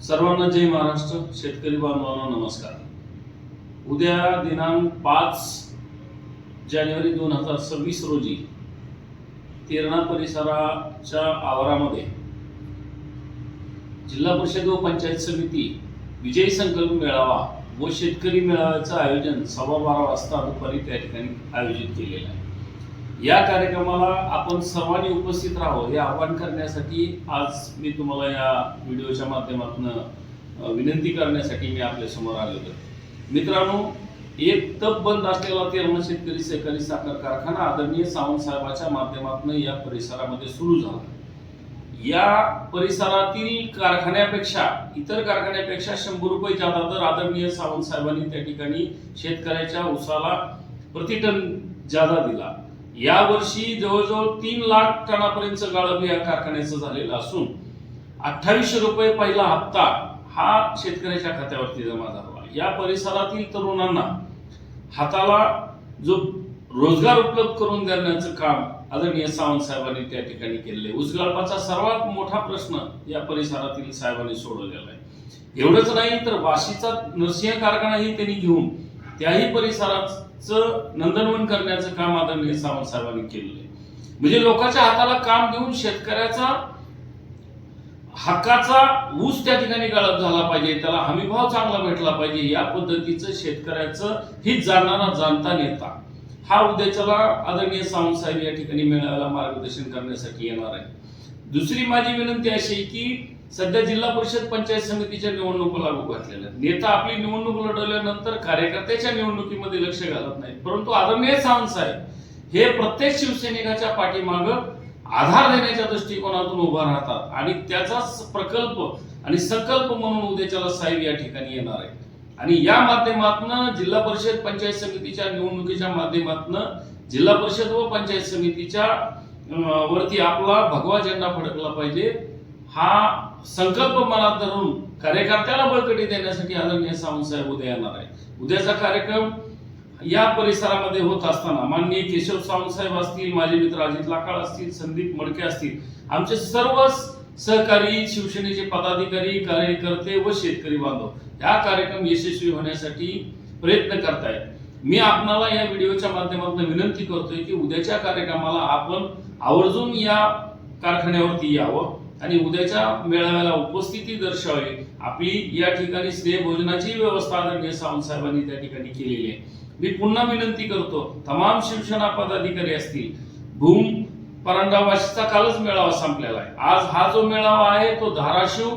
सर्वांना जय महाराष्ट्र. शेतकरी बांधवांना नमस्कार. उद्या दिनांक 5 जानेवारी 2026 रोजी तेरणा परिसराच्या आवारामध्ये जिल्हा परिषद व पंचायत समिती विजयी संकल्प मेळावा व शेतकरी मेळाव्याचं आयोजन 12:15 वाजता दुपारी त्या ठिकाणी आयोजित केलेलं आहे. या कार्यक्रमाला आपण सर्वांनी उपस्थित राहावं हे आवाहन करण्यासाठी आज मी तुम्हाला या व्हिडिओच्या माध्यमातून विनंती करण्यासाठी मी आपल्या समोर आलेलो. मित्रांनो, एक तप बंद असलेला तेरणा शेतकरी सहकारी साखर कारखाना आदरणीय सावंत साहेबांच्या माध्यमातून या परिसरामध्ये सुरू झाला. या परिसरातील कारखान्यापेक्षा इतर कारखान्यापेक्षा 100 रुपये जादा दर आदरणीय सावंत साहेबांनी त्या ठिकाणी शेतकऱ्याच्या उसाला प्रतिटन जादा दिला. या वर्षी जवळजवळ 3 लाख टनापर्यंत गाळप या कारखान्याचं झालेलं असून 2800 रुपये पहिला हप्ता हा शेतकऱ्याच्या खात्यावरती जमा झाला. या परिसरातील तरुणांना हाताला जो रोजगार उपलब्ध करून देण्याचं काम आदरणीय सावंत साहेबांनी त्या ठिकाणी केले. ऊस गाळपाचा सर्वात मोठा प्रश्न या परिसरातील साहेबांनी सोडवलेला आहे. एवढंच नाही तर वाशीचा नरसिंह कारखानाही त्यांनी घेऊन त्याही परिसराचं नंदनवन करण्याचं काम आदरणीय सावंत साहेबांनी केलेलं आहे. म्हणजे लोकांच्या हाताला काम देऊन शेतकऱ्याचा हक्काचा ऊस त्या ठिकाणी गाळप झाला पाहिजे, त्याला हमीभाव चांगला भेटला पाहिजे, या पद्धतीचं शेतकऱ्याचं हित जाणणारा जाणता नेता हा उद्याच्याला आदरणीय सावंत साहेब या ठिकाणी मेळाव्याला मार्गदर्शन करण्यासाठी येणार आहे. दुसरी माझी विनंती अशी आहे की सध्या जिल्हा परिषद पंचायत समितीच्या निवडणुका लागू घातलेल्या. नेता आपली निवडणूक लढवल्यानंतर कार्यकर्त्याच्या निवडणुकीमध्ये लक्ष घालत नाही, परंतु आदरणीय सावंत साहेब हे प्रत्येक शिवसैनिकाच्या पाठीमागं आधार देण्याच्या दृष्टिकोनातून उभा राहतात आणि त्याचाच प्रकल्प आणि संकल्प म्हणून उद्याच्याला साहेब या ठिकाणी येणार आहे. आणि या माध्यमातून जिल्हा परिषद पंचायत समितीच्या निवडणुकीच्या माध्यमातून जिल्हा परिषद व पंचायत समितीच्या वरती आपला भगवा झेंडा फडकला पाहिजे हा संकल्प मनात धरून कार्यकर्त्याला बळकटी देण्यासाठी आदरणीय सावंत साहेब उद्या येणार आहे. उद्याचा कार्यक्रम या परिसरामध्ये होत असताना माननीय केशव सावंत साहेब असतील, माझे मित्र अजित लाकाळ असतील, संदीप मडके असतील, आमचे सर्व सहकारी शिवसेनेचे पदाधिकारी, कार्यकर्ते व शेतकरी बांधव हा कार्यक्रम यशस्वी होण्यासाठी प्रयत्न करतायत. मी आपणाला या व्हिडिओच्या माध्यमातून विनंती करतोय की उद्याच्या कार्यक्रमाला आपण आवर्जून या कारखान्यावरती यावं आणि उद्याच्या मेळाव्याला उपस्थिती दर्शवावी. आपली या ठिकाणी स्नेह भोजनाची व्यवस्था आदरणीय सावंत साहेबांनी त्या ठिकाणी केलेली आहे. मी पुन्हा विनंती करतो, तमाम शिवसेना पदाधिकारी असतील, भूम परांडा वाशीचा कालच मेळावा संपलेला आहे. आज हा जो मेळावा आहे तो धाराशिव,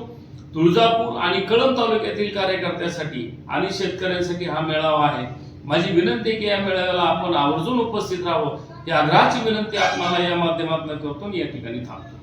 तुळजापूर आणि कळंब तालुक्यातील कार्यकर्त्यासाठी आणि शेतकऱ्यांसाठी हा मेळावा आहे. माझी विनंती की या मेळाव्याला आपण आवर्जून उपस्थित राहावं ही आग्रहाची विनंती आपल्याला या माध्यमातून करतो आणि या ठिकाणी थांबतो.